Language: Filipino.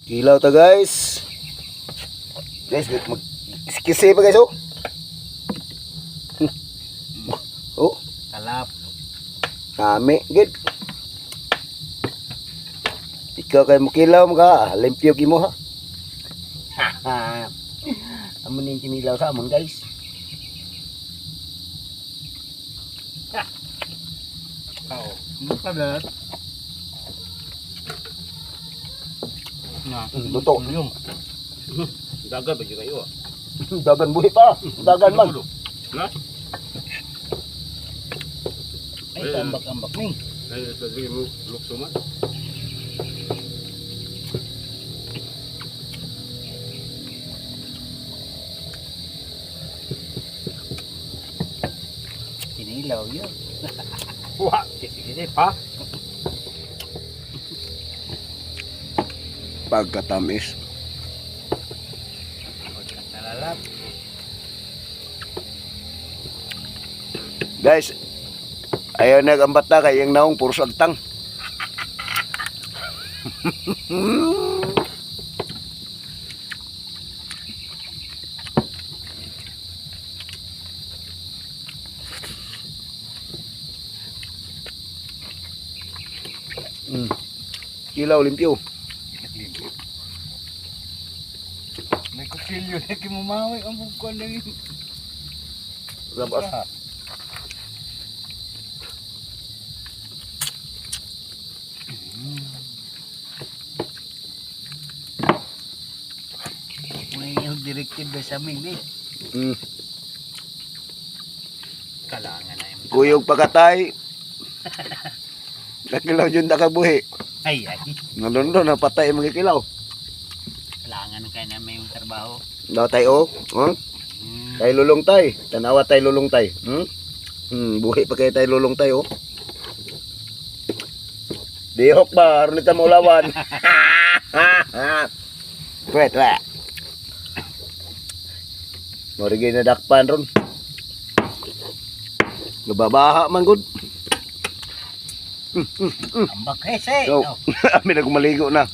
Kilaw ta guys. Guys, mag-skisi pa guys oh. Oh, Kalap. kami gid. Ikaw kay mo kilaw mo ka, limpyo gimo ha. Amo ning kinilaw sa amon guys. Oh, makalat. Na, Luto. yung. Dagan ba kayo? Dagan buhi pa. Dagan man. Na? Ay, tambak-ambak ning. Ay, lagi mo lukso man. Kinilaw yun. Wah, kisi-kisi pa. Pagkatamis. Nalalap. Guys, ayaw nagambat na kay yung naong puro sagtang. Kilaw limpyo. May kutsilyo na kimumawi ang bugkon na yun. Labas. May yung directive ba sa amin eh. Kalangan na yung... Kuyog pagkatay. Nakilaw yun nakabuhi. Ay, ay. Nandun napatay mga kilaw. Kalangan kayo na may yung trabaho. Daw tayo, oh. Tay lulong tay. Tanawa tay lulong tay. Buhi pa kayo tay lulong tay, oh. Dihok ba? Aron nita maulawan. Wait, wait. Morigay na dakpan ron. Nababaha man gud. Ambak hese. So, amin na kumaligo na.